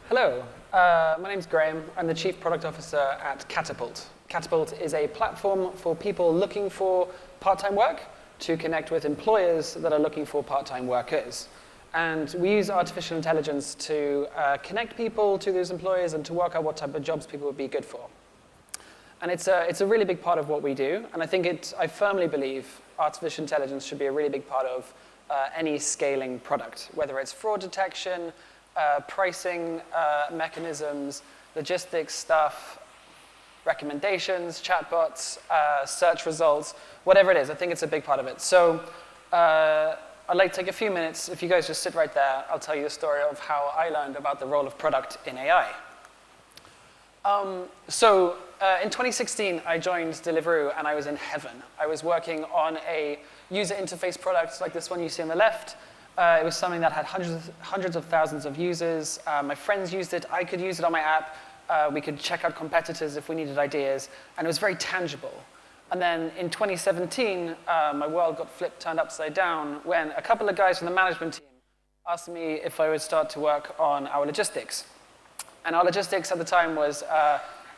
Hello, my name's Graham. I'm the Chief Product Officer at Catapult. Catapult is a platform for people looking for part-time work to connect with employers that are looking for part-time workers. And we use artificial intelligence to connect people to those employers and to work out what type of jobs people would be good for. And it's a really big part of what we do. And I firmly believe artificial intelligence should be a really big part of any scaling product, whether it's fraud detection, pricing mechanisms, logistics stuff, recommendations, chatbots, search results, whatever it is. I think it's a big part of it. So I'd like to take a few minutes. If you guys just sit right there, I'll tell you the story of how I learned about the role of product in AI. In 2016, I joined Deliveroo, and I was in heaven. I was working on a user interface product like this one you see on the left. It was something that had hundreds of thousands of users. My friends used it. I could use it on my app. We could check out competitors if we needed ideas. And it was very tangible. And then in 2017, my world got turned upside down when a couple of guys from the management team asked me if I would start to work on our logistics. And our logistics at the time was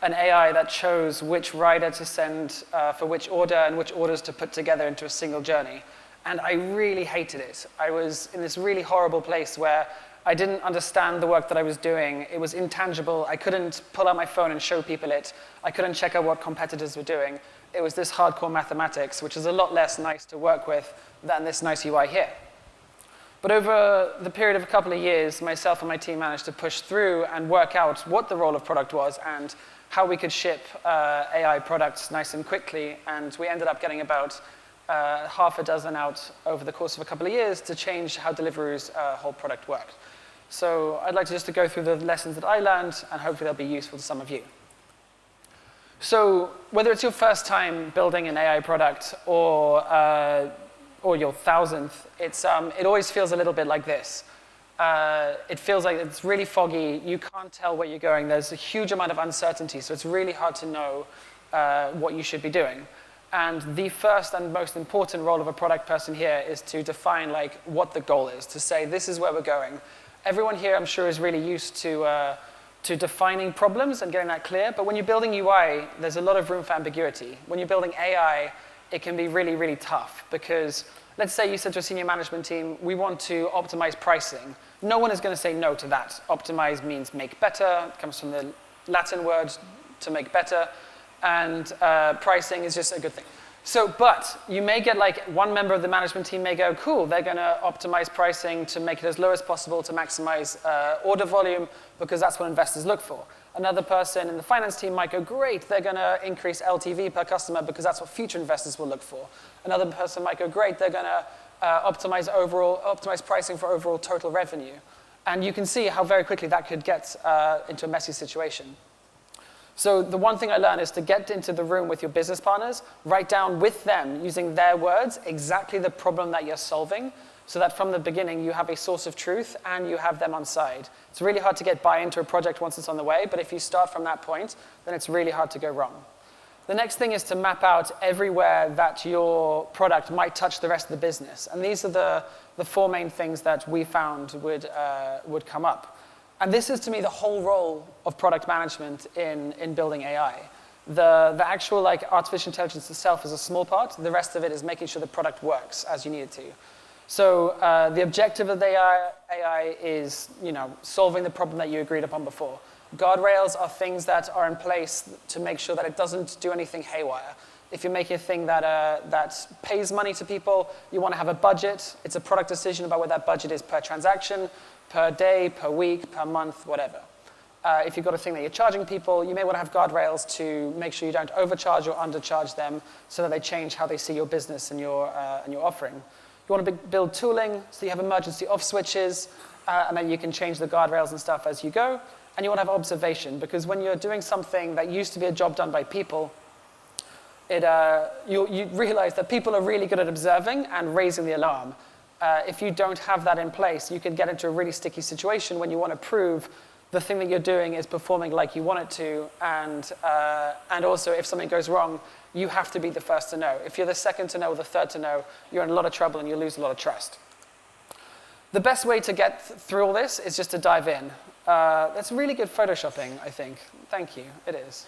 an AI that chose which rider to send for which order and which orders to put together into a single journey. And I really hated it. I was in this really horrible place where I didn't understand the work that I was doing. It was intangible. I couldn't pull out my phone and show people it. I couldn't check out what competitors were doing. It was this hardcore mathematics, which is a lot less nice to work with than this nice UI here. But over the period of a couple of years, myself and my team managed to push through and work out what the role of product was and how we could ship AI products nice and quickly. And we ended up getting about half a dozen out over the course of a couple of years to change how Deliveroo's whole product worked. So I'd like to go through the lessons that I learned, and hopefully they'll be useful to some of you. So whether it's your first time building an AI product or your thousandth, it always feels a little bit like this. It feels like it's really foggy. You can't tell where you're going. There's a huge amount of uncertainty, so it's really hard to know what you should be doing. And the first and most important role of a product person here is to define what the goal is, to say this is where we're going. Everyone here, I'm sure, is really used to defining problems and getting that clear. But when you're building UI, there's a lot of room for ambiguity. When you're building AI, it can be really, really tough because let's say you said to a senior management team, we want to optimize pricing. No one is going to say no to that. Optimize means make better. It comes from the Latin word to make better. And pricing is just a good thing. But you may get one member of the management team may go, cool, they're going to optimize pricing to make it as low as possible to maximize order volume because that's what investors look for. Another person in the finance team might go, great, they're going to increase LTV per customer because that's what future investors will look for. Another person might go, great, they're going to optimize pricing for overall total revenue. And you can see how very quickly that could get into a messy situation. So the one thing I learned is to get into the room with your business partners, write down with them, using their words, exactly the problem that you're solving, so that from the beginning you have a source of truth and you have them on side. It's really hard to get buy-in to a project once it's on the way, but if you start from that point, then it's really hard to go wrong. The next thing is to map out everywhere that your product might touch the rest of the business. And these are the four main things that we found would come up. And this is, to me, the whole role of product management in building AI. The actual artificial intelligence itself is a small part. The rest of it is making sure the product works as you need it to. So the objective of the AI is solving the problem that you agreed upon before. Guardrails are things that are in place to make sure that it doesn't do anything haywire. If you're making a thing that pays money to people, you want to have a budget. It's a product decision about what that budget is per transaction, per day, per week, per month, whatever. If you've got a thing that you're charging people, you may want to have guardrails to make sure you don't overcharge or undercharge them so that they change how they see your business and your offering. You want to build tooling so you have emergency off switches and then you can change the guardrails and stuff as you go. And you want to have observation because when you're doing something that used to be a job done by people, you realize that people are really good at observing and raising the alarm. If you don't have that in place, you can get into a really sticky situation when you want to prove the thing that you're doing is performing like you want it to, and also if something goes wrong, you have to be the first to know. If you're the second to know or the third to know, you're in a lot of trouble and you lose a lot of trust. The best way to get through all this is just to dive in. That's really good photoshopping, I think. Thank you. It is.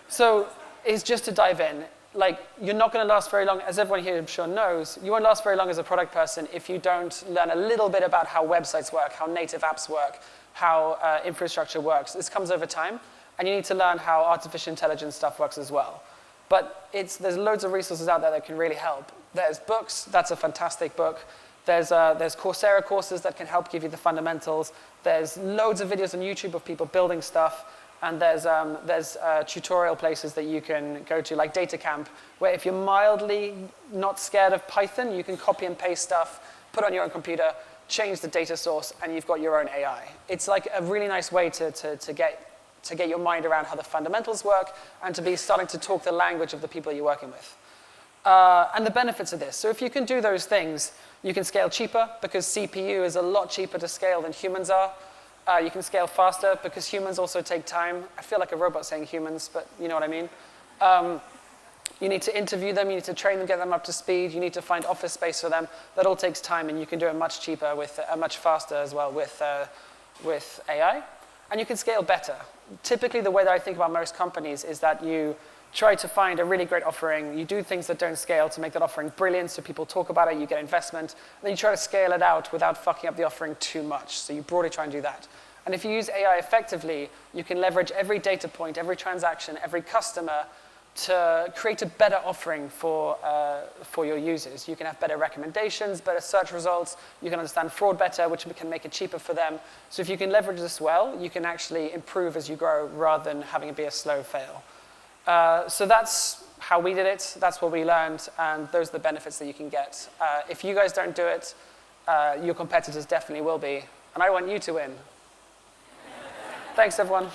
So is just to dive in. Like, you're not going to last very long, as everyone here I'm sure knows, you won't last very long as a product person if you don't learn a little bit about how websites work, how native apps work, how infrastructure works. This comes over time, and you need to learn how artificial intelligence stuff works as well. But there's loads of resources out there that can really help. There's books, that's a fantastic book. There's Coursera courses that can help give you the fundamentals. There's loads of videos on YouTube of people building stuff. And there's tutorial places that you can go to, like DataCamp, where if you're mildly not scared of Python, you can copy and paste stuff, put it on your own computer, change the data source, and you've got your own AI. It's like a really nice way to get your mind around how the fundamentals work and to be starting to talk the language of the people you're working with. And the benefits of this. So if you can do those things, you can scale cheaper because CPU is a lot cheaper to scale than humans are. You can scale faster because humans also take time. I feel like a robot saying humans, but you know what I mean. You need to interview them, you need to train them, get them up to speed, you need to find office space for them. That all takes time, and you can do it much cheaper, much faster as well with AI. And you can scale better. Typically, the way that I think about most companies is that you try to find a really great offering, you do things that don't scale to make that offering brilliant so people talk about it, you get investment, and then you try to scale it out without fucking up the offering too much. So you broadly try and do that. And if you use AI effectively, you can leverage every data point, every transaction, every customer to create a better offering for your users. You can have better recommendations, better search results, you can understand fraud better, which can make it cheaper for them. So if you can leverage this well, you can actually improve as you grow rather than having it be a slow fail. So that's how we did it, that's what we learned, and those are the benefits that you can get. If you guys don't do it, your competitors definitely will be, and I want you to win. Thanks, everyone.